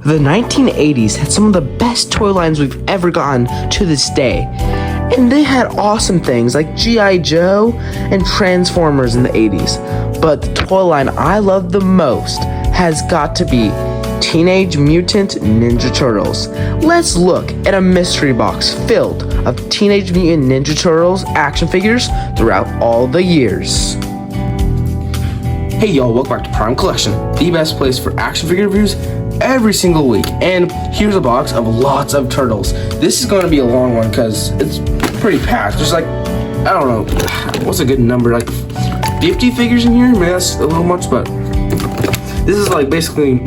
The 1980s had some of the best toy lines we've ever gotten to this day. And they had awesome things like G.I. Joe and Transformers in the 80s. But the toy line I love the most has got to be Teenage Mutant Ninja Turtles. Let's look at a mystery box filled of Teenage Mutant Ninja Turtles action figures throughout all the years. Hey y'all, welcome back to Prime Collection, the best place for action figure reviews every single week. And here's a box of lots of turtles. This is going to be a long one because it's pretty packed. There's like, I don't know, what's a good number, like 50 figures in here? Maybe that's a little much, but this is like basically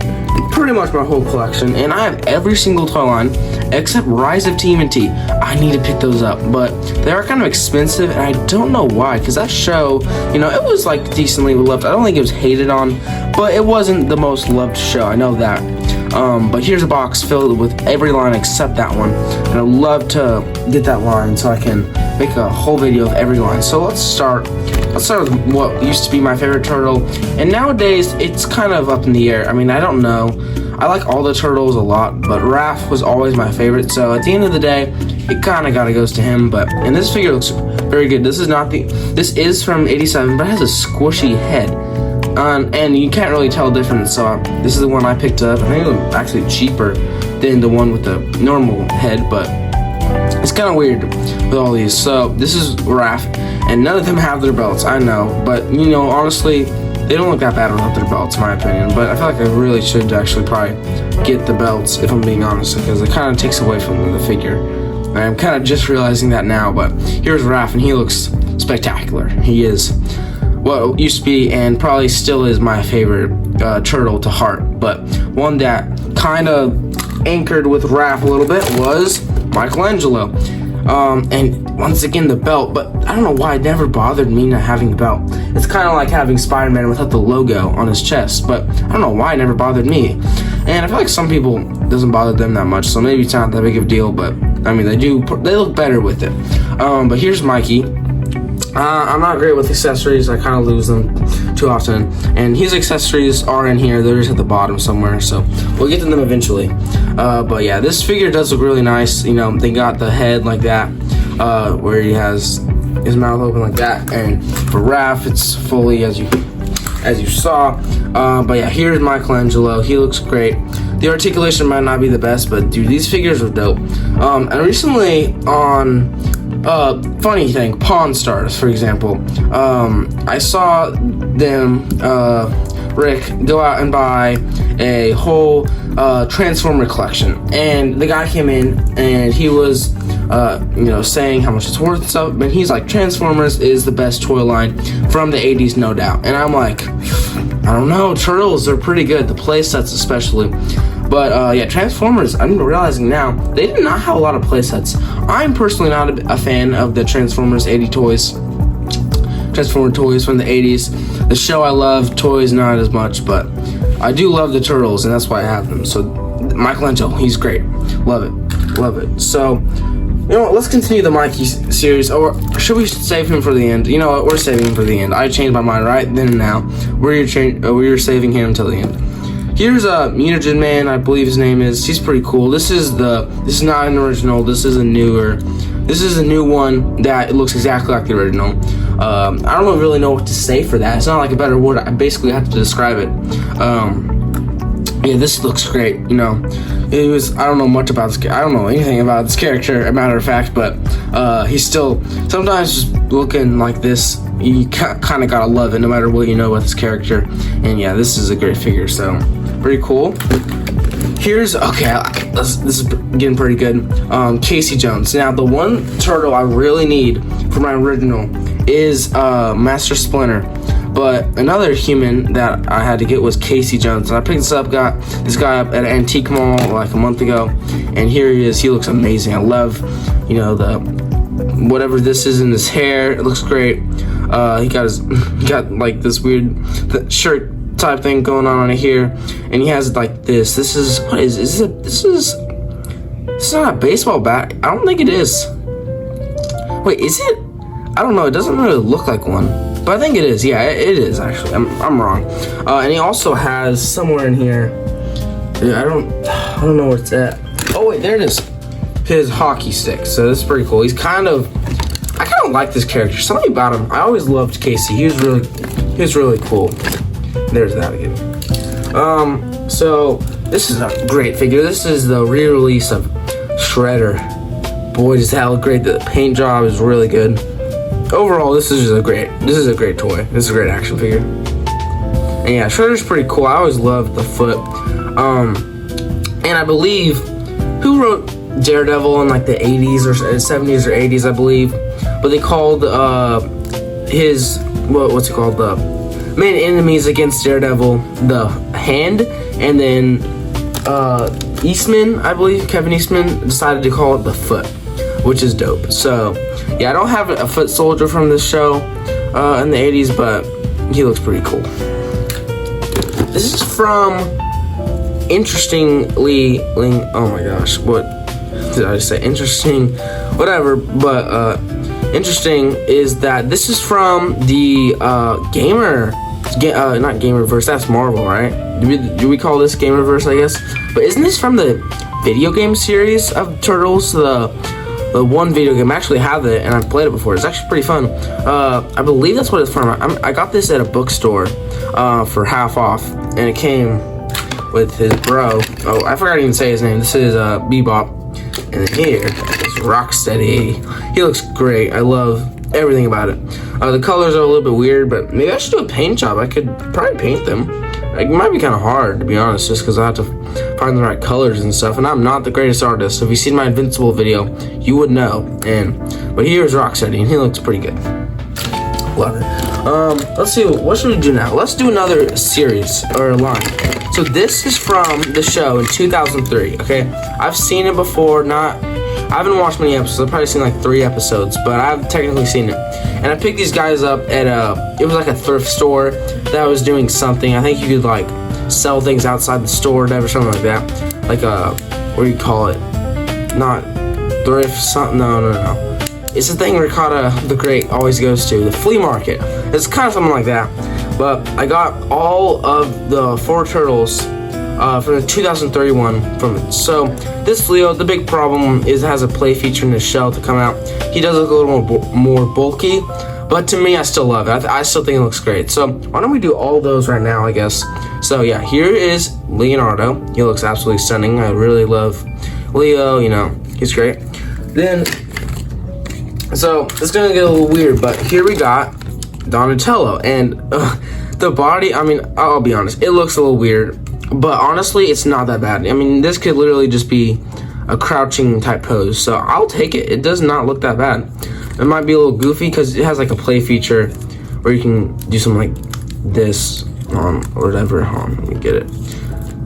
pretty much my whole collection. And I have every single toy line except Rise of Tmnt. I need to pick those up, but they are kind of expensive, and I don't know why, because that show, you know, it was like decently loved. I don't think it was hated on, but it wasn't the most loved show, I know that. But here's a box filled with every line except that one, and I'd love to get that line so I can make a whole video of every line. So let's start with what used to be my favorite turtle, and nowadays it's kind of up in the air. I mean, I don't know. I like all the turtles a lot, but Raph was always my favorite, so at the end of the day, it kind of goes to him. And this figure looks very good. This is from 87, but it has a squishy head. And you can't really tell the difference, so this is the one I picked up. I think it was actually cheaper than the one with the normal head, but it's kind of weird with all these. So this is Raph, and none of them have their belts, I know, but you know, honestly, they don't look that bad without their belts, in my opinion. But I feel like I really should actually probably get the belts, if I'm being honest, because it kind of takes away from the figure. I'm kind of just realizing that now, but here's Raph, and he looks spectacular. He is what used to be, and probably still is, my favorite turtle to heart. But one that kind of anchored with Raph a little bit was Michelangelo. And once again, the belt, but I don't know why it never bothered me not having the belt. It's kind of like having Spider-Man without the logo on his chest, but I don't know why it never bothered me. And I feel like some people, it doesn't bother them that much, so maybe it's not that big of a deal, but I mean, they look better with it. But here's Mikey. I'm not great with accessories. I kind of lose them too often, and his accessories are in here. They're just at the bottom somewhere, so we'll get to them eventually. But yeah, this figure does look really nice. You know, they got the head like that, where he has his mouth open like that, and for Raph, it's fully as you saw. But yeah, here's Michelangelo. He looks great. The articulation might not be the best, but dude, these figures are dope. And recently on funny thing, Pawn Stars, for example, I saw them, Rick, go out and buy a whole Transformer collection, and the guy came in and he was you know, saying how much it's worth and stuff, but he's like, Transformers is the best toy line from the 80s, no doubt. And I'm like, I don't know, Turtles are pretty good, the play sets especially. But yeah, Transformers, I'm realizing now, they did not have a lot of play sets. I'm personally not a fan of the Transformers 80 toys. Transformer toys from the 80s. The show I love, toys not as much, but I do love the Turtles, and that's why I have them. So Michelangelo, he's great. Love it. Love it. So, you know what, let's continue the Mikey series, or should we save him for the end? You know what, we're saving him for the end. I changed my mind right then and now. We're saving him until the end. Here's a Mutagen Man, I believe his name is. He's pretty cool. This is not an original. This is a new one that looks exactly like the original. I don't really know what to say for that. It's not like a better word. I basically have to describe it. Yeah, this looks great. You know, I don't know much about this. I don't know anything about this character, a matter of fact, but he's still sometimes just looking like this. You kind of gotta love it, no matter what you know about this character. And yeah, this is a great figure. So pretty cool. Here's this is getting pretty good. Casey Jones. Now, the one turtle I really need for my original is Master Splinter. But another human that I had to get was Casey Jones. And I picked got this guy up at an antique mall like a month ago. And here he is. He looks amazing. I love, you know, the whatever this is in his hair. It looks great. He got like this weird shirt type thing going on here, and he has like this. This is not a baseball bat. I don't think it is. Wait, is it? I don't know. It doesn't really look like one, but I think it is. Yeah, it is actually. I'm wrong. And he also has somewhere in here. Yeah, I don't know where it's at. Oh wait, there it is. His hockey stick. So this is pretty cool. I kind of like this character. Something about him. I always loved Casey. He was really cool. There's that again. So this is a great figure. This is the re-release of Shredder. Boy, does that look great. The paint job is really good. Overall, this is a great toy. This is a great action figure. And yeah, Shredder's pretty cool. I always loved the foot. And I believe, who wrote Daredevil in like the 80s or 70s or 80s, I believe. But they called his, what's it called? The main enemies against Daredevil, the Hand. And then Eastman, I believe, Kevin Eastman, decided to call it the Foot, which is dope. So yeah, I don't have a foot soldier from this show in the 80s, but he looks pretty cool. This is from Interestingly, oh my gosh, what did I say? Interesting, whatever, but interesting is that this is from the not Gamerverse, that's Marvel, right? Do we call this Gamerverse, I guess? But isn't this from the video game series of Turtles? The one video game, I actually have it, and I've played it before. It's actually pretty fun. I believe that's what it's from. I got this at a bookstore for half off, and it came with his bro. Oh, I forgot to even say his name. This is Bebop. And then here is Rocksteady. He looks great. I love everything about it. The colors are a little bit weird, but maybe I should do a paint job. I could probably paint them. It might be kind of hard, to be honest, just because I have to find the right colors and stuff. And I'm not the greatest artist, so if you've seen my Invincible video, you would know. But here's Rocksteady, and he looks pretty good. Love it. Let's see, what should we do now? Let's do another series, or line. So this is from the show in 2003, okay? I've seen it before, I haven't watched many episodes. I've probably seen like 3 episodes, but I've technically seen it. And I picked these guys up at it was like a thrift store that was doing something. I think you could like sell things outside the store, whatever, something like that. Like what do you call it? Not thrift, something, no. It's the thing Ricotta the Great always goes to, the flea market. It's kind of something like that. But I got all of the 4 turtles from the 2031 from it. So this Leo, the big problem is it has a play feature in his shell to come out. He does look a little more bulky, but to me, I still love it. I still think it looks great. So why don't we do all those right now, I guess. So yeah, here is Leonardo. He looks absolutely stunning. I really love Leo, he's great. Then, so it's gonna get a little weird, but here we got Donatello, and the body, I'll be honest, it looks a little weird, but honestly, it's not that bad. This could literally just be a crouching type pose, so I'll take it. It does not look that bad. It might be a little goofy because it has like a play feature where you can do something like this or whatever. Let me get it.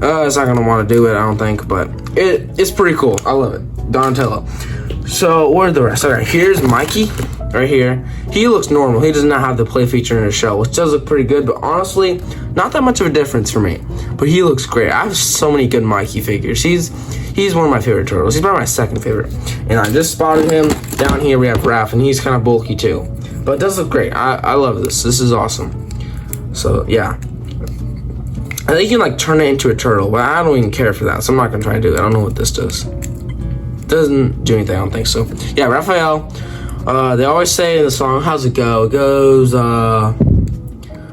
It's not gonna want to do it, I don't think, but it's pretty cool. I love it. Donatello. So where are the rest? Alright, here's Mikey right here. He looks normal. He does not have the play feature in his shell, which does look pretty good, but honestly, not that much of a difference for me. But he looks great. I have so many good Mikey figures. He's one of my favorite turtles. He's probably my second favorite. And I just spotted him. Down here we have Raph, and he's kind of bulky too. But it does look great. I love this. This is awesome. So yeah. I think you can like turn it into a turtle, but I don't even care for that, so I'm not gonna try to do that. I don't know what this does. Doesn't do anything, I don't think so. Yeah, Raphael. They always say in the song, how's it go? It goes,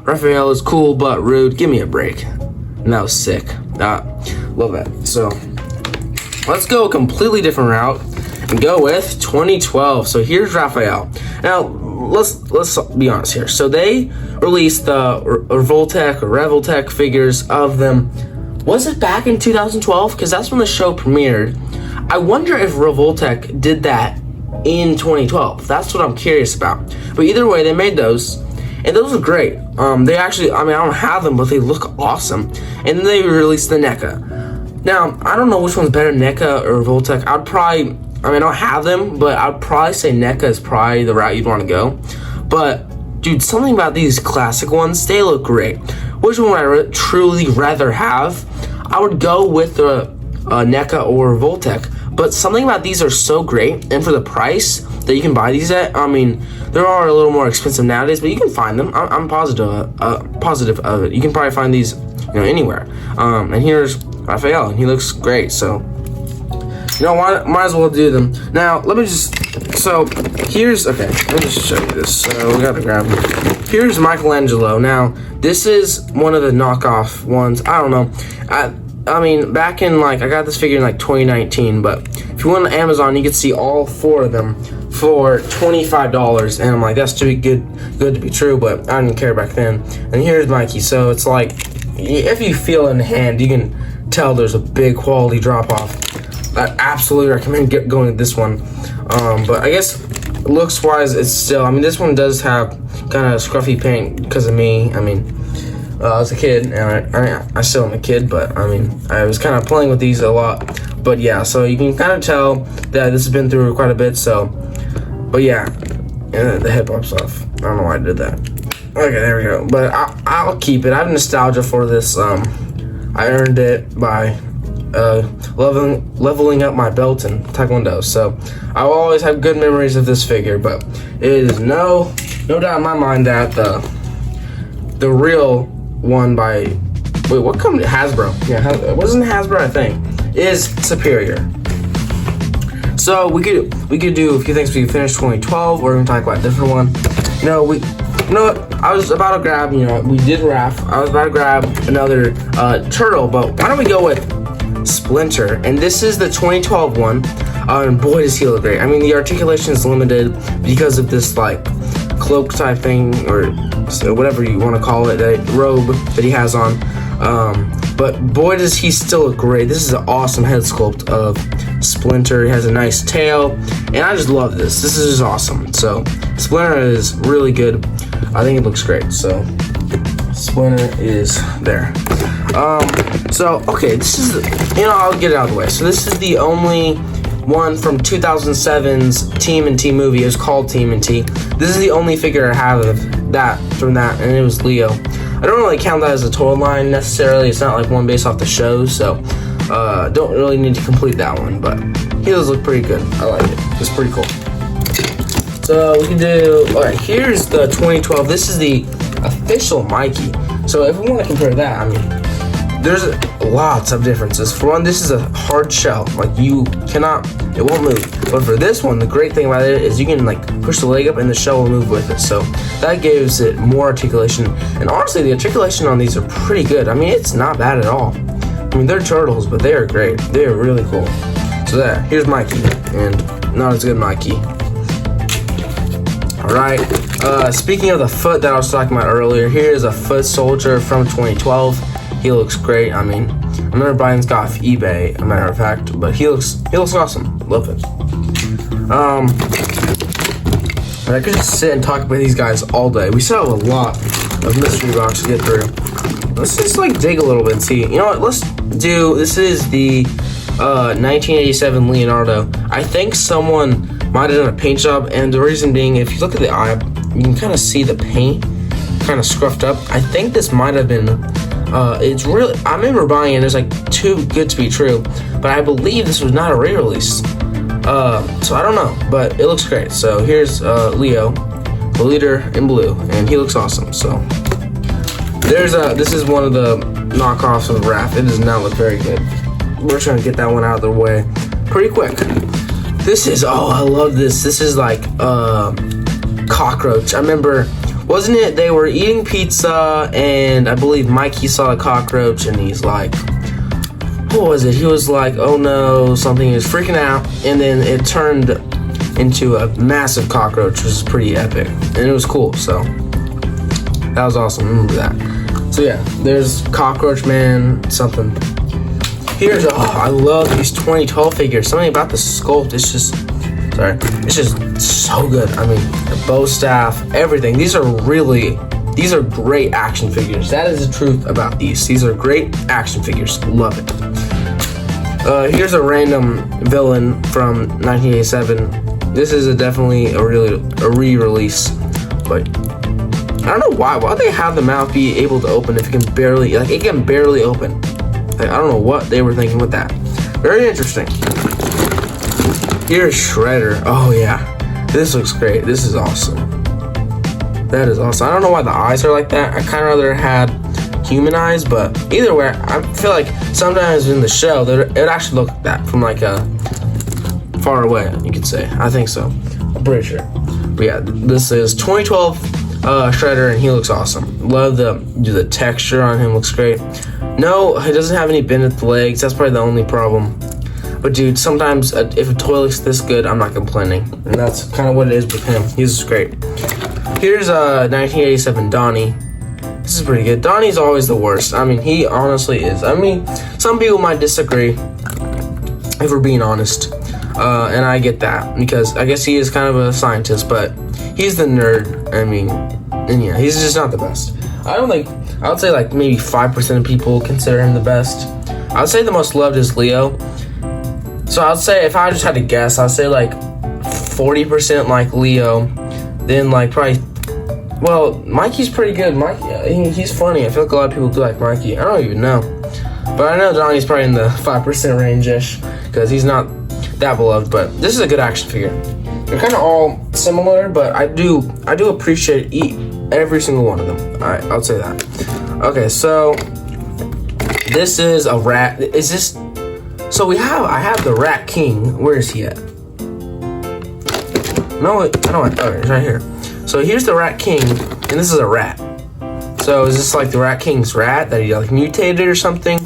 Raphael is cool but rude. Give me a break. And that was sick. Love that. So let's go a completely different route and go with 2012. So here's Raphael. Now let's be honest here. So they released the Revoltech figures of them. Was it back in 2012? Because that's when the show premiered. I wonder if Revoltech did that in 2012. That's what I'm curious about. But either way, they made those, and those are great. They actually, I don't have them, but they look awesome. And then they released the NECA. Now, I don't know which one's better, NECA or Revoltech. I'd probably, I don't have them, but I'd probably say NECA is probably the route you'd want to go. But, dude, something about these classic ones, they look great. Which one would I truly rather have? I would go with the NECA or Revoltech. But something about these are so great, and for the price that you can buy these at, they are a little more expensive nowadays, but you can find them. I'm positive of it. You can probably find these, anywhere. And here's Raphael, and he looks great. So, you know, might as well do them. Now, let me just, so here's, okay, let me just show you this. So we gotta grab him. Here's Michelangelo. Now, this is one of the knockoff ones. I don't know. I mean, back in, like, I got this figure in, like, 2019, but if you went on Amazon, you could see all 4 of them for $25, and I'm like, that's too good to be true, but I didn't care back then. And here's Mikey. So it's like, if you feel it in the hand, you can tell there's a big quality drop-off. I absolutely recommend going to this one. But I guess looks-wise, it's still, I mean, this one does have kind of scruffy paint because of me. I mean, I was a kid, and I still am a kid, but I mean, I was kind of playing with these a lot. But yeah, so you can kind of tell that this has been through quite a bit, so, but yeah, and the hip-hop stuff. I don't know why I did that. Okay, there we go. But I'll keep it. I have nostalgia for this. I earned it by leveling up my belt in Taekwondo. So I will always have good memories of this figure, but it is no doubt in my mind that the real one by, wait, what company? Hasbro. Yeah, it wasn't Hasbro, I think, is superior. So we could do a few things. We could finish 2012, or we can talk about a different one. You know what? I was about to grab, you know, we did Raph. I was about to grab another turtle, but why don't we go with Splinter? And this is the 2012 one. And boy, does he look great. I mean, the articulation is limited because of this, like, cloak type thing, or whatever you want to call it, that robe that he has on. But boy, does he still look great. This is an awesome head sculpt of Splinter. He has a nice tail, and I just love this. This is just awesome. So Splinter is really good. I think it looks great. So Splinter is there. So okay, this is, you know, I'll get it out of the way. So this is the only one from 2007's Tmnt movie. It was called Tmnt. This is the only figure I have of that from that, and it was Leo. I don't really count that as a toy line necessarily. It's not like one based off the show, so don't really need to complete that one, but he does look pretty good. I like it. It's pretty cool. So we can do, alright, here's the 2012. This is the official Mikey. So if we want to compare that, I mean, there's lots of differences. For one, this is a hard shell. Like, you cannot, it won't move. But for this one, the great thing about it is you can, like, push the leg up and the shell will move with it. So that gives it more articulation. And honestly, the articulation on these are pretty good. I mean, it's not bad at all. I mean, they're turtles, but they are great. They are really cool. So there, here's Mikey, and not as good Mikey. Alright, speaking of the foot that I was talking about earlier, here's a foot soldier from 2012. He looks great. I mean, I remember buying this guy off eBay, a matter of fact, but he looks awesome. Love it. I could just sit and talk about these guys all day. We still have a lot of mystery box to get through. Let's just, like, dig a little bit and see. You know what? Let's do, this is the 1987 Leonardo. I think someone might have done a paint job, and the reason being, if you look at the eye, you can kind of see the paint kind of scruffed up. I think this might have been, it's really, I remember buying it, it's like too good to be true, but I believe this was not a re-release. So I don't know, but it looks great. So here's Leo, the leader in blue, and he looks awesome. So there's this is one of the knockoffs of Raph. It does not look very good. We're trying to get that one out of the way pretty quick. This is, oh, I love this. This is like cockroach. I remember, wasn't it, they were eating pizza, and I believe Mikey saw a cockroach, and he's like, what was it? He was like, oh no, something. He was freaking out, and then it turned into a massive cockroach, which was pretty epic, and it was cool. So that was awesome. I remember that. So yeah, there's Cockroach Man something. Here's, oh, I love these 2012 figures. Something about the sculpt, it's just, sorry, it's just so good. I mean, the bow staff, everything. These are great action figures. That is the truth about these. These are great action figures. Love it. Here's a random villain from 1987. This is definitely a re-release, but I don't know why. Why would they have the mouth be able to open if it can barely, like, it can barely open? Like, I don't know what they were thinking with that. Very interesting. Here's Shredder. Oh yeah, this looks great. This is awesome. That is awesome. I don't know why the eyes are like that. I kind of rather had humanized, but either way, I feel like sometimes in the show it would actually look like that from like a far away, you could say. I think so. I'm pretty sure. But yeah, this is 2012 Shredder, and he looks awesome. Love the texture on him, looks great. No, he doesn't have any bend at the legs. That's probably the only problem. But dude, sometimes if a toy looks this good, I'm not complaining. And that's kind of what it is with him. He's great. Here's 1987 Donnie. This is pretty good. Donnie's always the worst. I mean, he honestly is. I mean, some people might disagree, if we're being honest. And I get that, because I guess he is kind of a scientist, but he's the nerd. I mean, and yeah, he's just not the best. I would say like maybe 5% of people consider him the best. I would say the most loved is Leo. So I'd say, if I just had to guess, I'd say like 40% like Leo, then like probably, well, Mikey's pretty good. Mikey, he's funny. I feel like a lot of people do like Mikey. I don't even know, but I know Donnie's probably in the 5% range-ish, because he's not that beloved. But this is a good action figure. They're kind of all similar, but I do appreciate every single one of them. All right, I'll say that. Okay, so this is a rat. Is this? So I have the Rat King. Where is he at? No, I don't. Oh, it's right here. So here's the Rat King, and this is a rat. So is this like the Rat King's rat that he like mutated or something?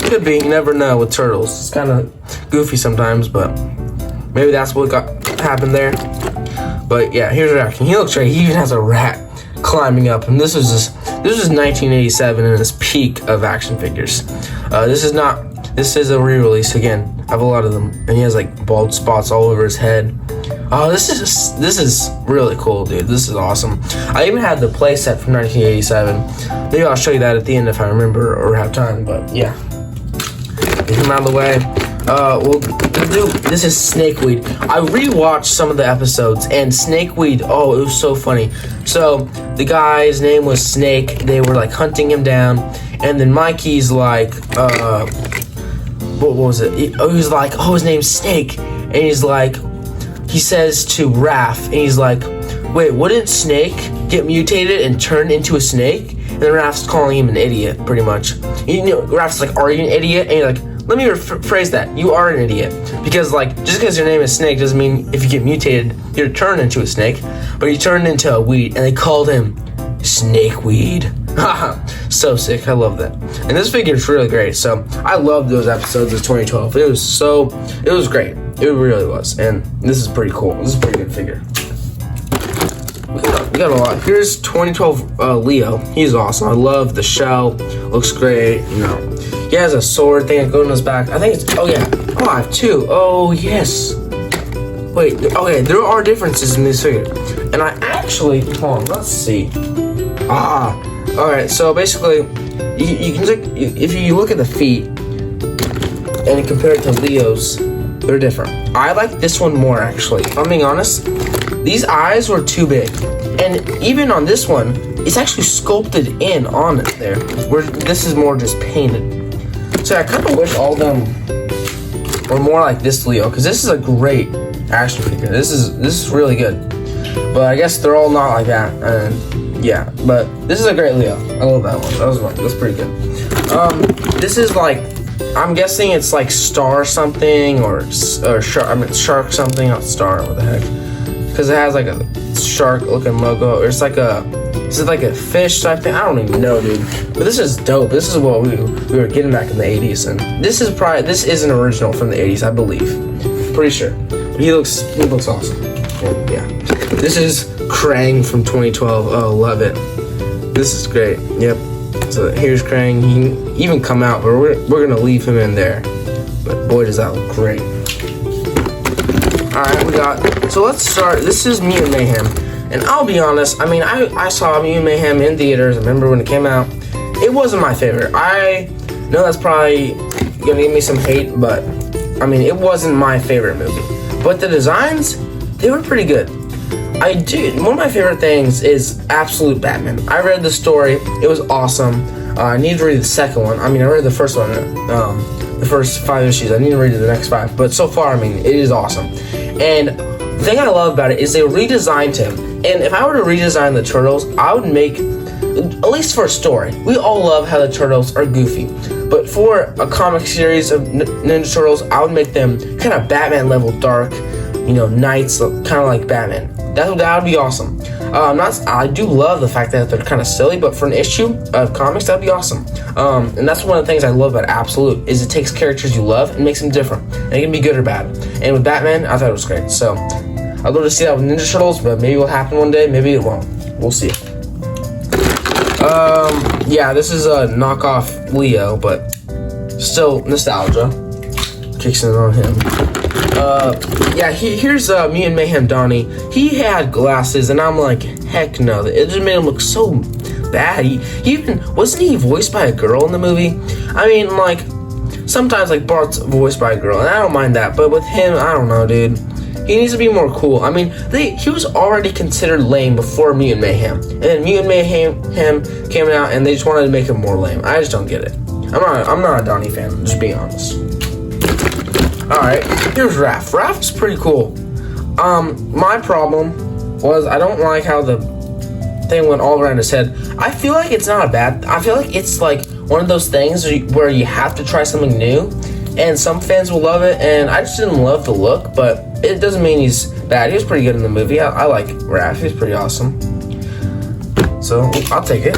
Could be. You never know with turtles. It's kind of goofy sometimes, but maybe that's what happened there. But yeah, here's Rat King. He looks great. He even has a rat climbing up, and this was 1987 in its peak of action figures. This is a re-release again. I have a lot of them, and he has like bald spots all over his head. Oh, this is really cool, dude. This is awesome. I even had the playset from 1987. Maybe I'll show you that at the end if I remember or have time. But yeah, get him out of the way. This is Snakeweed. I rewatched some of the episodes, and Snakeweed, oh, it was so funny. So the guy's name was Snake. They were like hunting him down, and then Mikey's like, what was it? He was like, oh, his name's Snake, and he's like, he says to Raph, and he's like, wait, wouldn't Snake get mutated and turn into a snake? And then Raph's calling him an idiot, pretty much. You know, Raph's like, are you an idiot? And you're like, let me rephrase that. You are an idiot. Because, like, just because your name is Snake doesn't mean if you get mutated, you're turned into a snake. But he turned into a weed, and they called him Snakeweed. Haha, so sick. I love that. And this figure is really great. So I love those episodes of 2012. It was great. It really was. And this is pretty cool. This is a pretty good figure. We got a lot. Here's 2012 Leo. He's awesome. I love the shell. Looks great. You know, he has a sword thing that goes on his back. I think it's, oh yeah. Oh, I have two. Oh yes. Wait. Okay, there are differences in this figure. And I actually, hold on. Let's see. All right, so basically, you can look, if you look at the feet and compare it to Leo's, they're different. I like this one more, actually. If I'm being honest, these eyes were too big, and even on this one, it's actually sculpted in on it there, where this is more just painted. So I kind of wish all of them were more like this Leo, because this is a great action figure. This is really good, but I guess they're all not like that. And yeah, but this is a great Leo. I love that one. That's pretty good. This is like, I'm guessing it's like Star something or Shark. I mean Shark something, not Star. What the heck? Because it has like a shark looking logo. Or it's like is it like a fish type thing? I don't even know, dude. But this is dope. This is what we were getting back in the 80s, and this is an original from the 80s, I believe. Pretty sure. But he looks awesome. And yeah. This is Krang from 2012. Oh, love it. This is great. Yep. So here's Krang. He can even come out, but we're gonna leave him in there. But boy, does that look great. Alright, so let's start. This is Mutant Mayhem. And I'll be honest, I mean, I saw Mutant Mayhem in theaters. I remember when it came out. It wasn't my favorite. I know that's probably gonna give me some hate, but I mean, it wasn't my favorite movie. But the designs, they were pretty good. One of my favorite things is Absolute Batman. I read the story. It was awesome. I need to read the second one. I mean, I read the first one, the first 5 issues. I need to read the next 5. But so far, I mean, it is awesome. And the thing I love about it is they redesigned him. And if I were to redesign the Turtles, I would make at least for a story. We all love how the Turtles are goofy. But for a comic series of Ninja Turtles, I would make them kind of Batman level dark, knights, kind of like Batman. That would be awesome. I do love the fact that they're kind of silly, but for an issue of comics, that'd be awesome. And that's one of the things I love about Absolute, is it takes characters you love and makes them different. And it can be good or bad. And with Batman, I thought it was great. So I'd love to see that with Ninja Turtles, but maybe it will happen one day, maybe it won't. We'll see. Yeah, this is a knockoff Leo, but still nostalgia kicks in on him. Yeah, here's Mutant Mayhem Donnie. He had glasses, and I'm like, heck no. It just made him look so bad. He even, wasn't he voiced by a girl in the movie? I mean, like, sometimes, like, Bart's voiced by a girl, and I don't mind that, but with him, I don't know, dude. He needs to be more cool. I mean, he was already considered lame before Mutant Mayhem. And then Mutant Mayhem came out, and they just wanted to make him more lame. I just don't get it. I'm not a Donnie fan, just being honest. Alright, here's Raph. Raph's pretty cool. My problem was I don't like how the thing went all around his head. I feel like it's not a bad... I feel like it's like one of those things where you have to try something new, and some fans will love it, and I just didn't love the look, but it doesn't mean he's bad. He was pretty good in the movie. I like Raph. He's pretty awesome. So, I'll take it.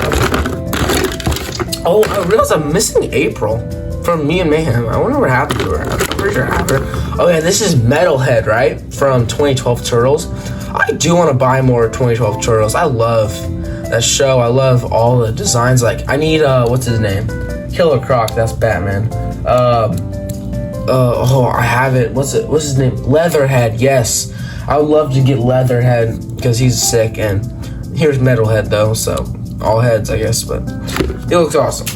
Oh, I realized I'm missing April from Me and Mayhem. I wonder what happened to her. I'm pretty sure it happened. Oh yeah, this is Metalhead, right? From 2012 Turtles. I do want to buy more 2012 Turtles. I love that show. I love all the designs. Like, I need, what's his name? Killer Croc, that's Batman. I have it. What's his name? Leatherhead, yes. I would love to get Leatherhead because he's sick. And here's Metalhead, though, so all heads, I guess, but he looks awesome.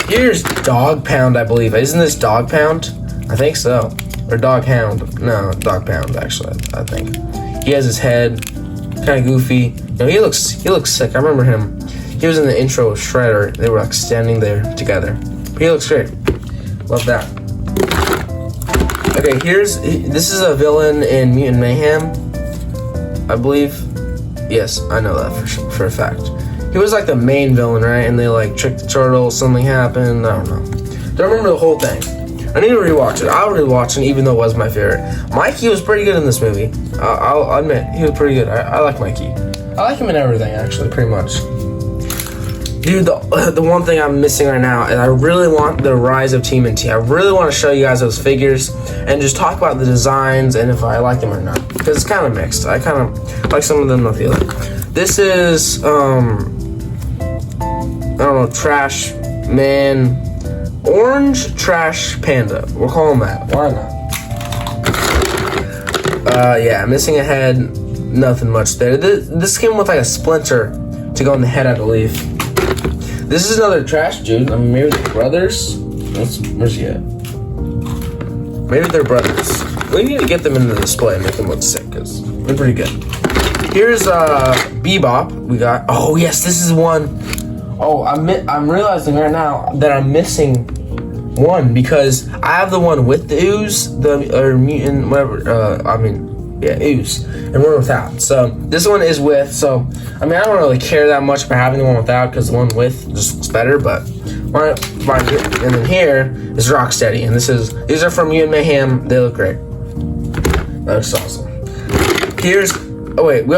Here's Dog Pound, I believe. Isn't this Dog Pound? I think so. Or Dog Hound. No, Dog Pound, actually, I think. He has his head, kind of goofy. He looks sick. I remember him. He was in the intro of Shredder. They were like standing there together. But he looks great. Love that. Okay, this is a villain in Mutant Mayhem, I believe. Yes, I know that for a fact. He was like the main villain, right? And they like tricked the turtles, something happened, I don't know. Don't remember the whole thing. I need to rewatch it. I'll rewatch it even though it was my favorite. Mikey was pretty good in this movie. I'll admit, he was pretty good. I like Mikey. I like him in everything, actually, pretty much. Dude, the one thing I'm missing right now is I really want the Rise of Tmnt. I really want to show you guys those figures and just talk about the designs and if I like them or not. Because it's kind of mixed. I kind of like some of them, not the other. This is, I don't know, Trash Man, Orange Trash Panda. We'll call him that. Why not? Yeah, missing a head, nothing much there. This came with like a splinter to go in the head, I believe. This is another trash dude. I mean, maybe they're brothers. Where's he at? Maybe they're brothers. We need to get them into the display and make them look sick, because they're pretty good. Here's Bebop. We got. Oh yes, this is one. Oh, I'm realizing right now that I'm missing one because I have the one with the ooze, or mutant, whatever. Ooze, and one without. So this one is with. So I mean, I don't really care that much about having the one without because the one with just looks better. But and then here is Rocksteady, and these are from Mutant Mayhem. They look great. That looks awesome. Here's. Oh wait, we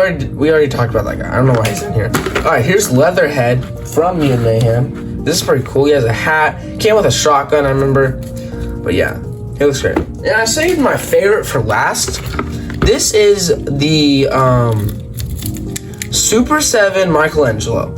already talked about that guy. I don't know why he's in here. All right, here's Leatherhead from Mutant Mayhem. This is pretty cool. He has a hat. Came with a shotgun, I remember. But yeah, he looks great. And I saved my favorite for last. This is the Super 7 Michelangelo.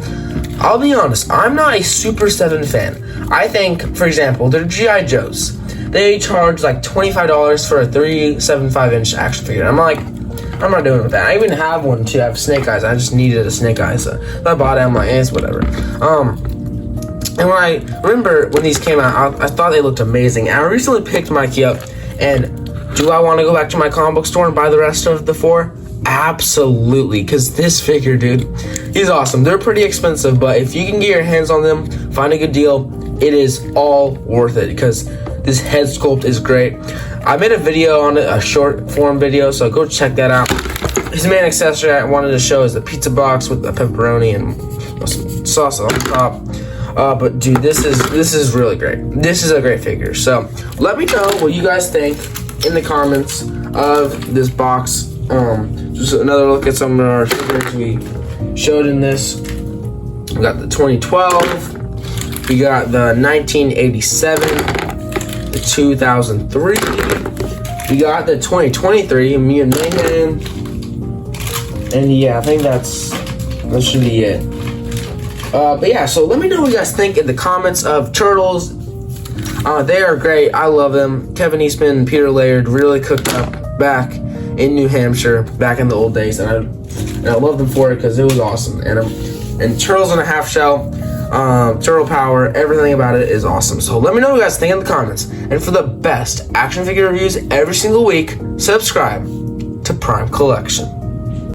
I'll be honest, I'm not a Super 7 fan. I think, for example, they're G.I. Joes. They charge like $25 for a 3.75-inch action figure. I'm like, I'm not doing with that. I even have one too. I have Snake Eyes. I just needed a Snake Eyes. So I bought it. I'm like, it's whatever. And when I remember when these came out, I thought they looked amazing. And I recently picked Mikey up. And do I want to go back to my comic book store and buy the rest of the 4? Absolutely. Because this figure, dude, he's awesome. They're pretty expensive, but if you can get your hands on them, find a good deal, it is all worth it. Because this head sculpt is great. I made a video on it, a short form video, so go check that out. his main accessory I wanted to show is the pizza box with the pepperoni and some sauce on top. But dude, this is really great. This is a great figure. So let me know what you guys think in the comments of this box. Just another look at some of our figures we showed in this. We got the 2012. We got the 1987. The 2003. We got the 2023 Mutant Mayhem. And yeah, I think that should be it. But yeah, so let me know what you guys think in the comments of Turtles. They are great. I love them. Kevin Eastman and Peter Laird really cooked up back in New Hampshire back in the old days, and I love them for it because it was awesome. And Turtles in a Half Shell, Turtle Power, everything about it is awesome. So let me know what you guys think in the comments. And for the best action figure reviews every single week, subscribe to Prime Collection.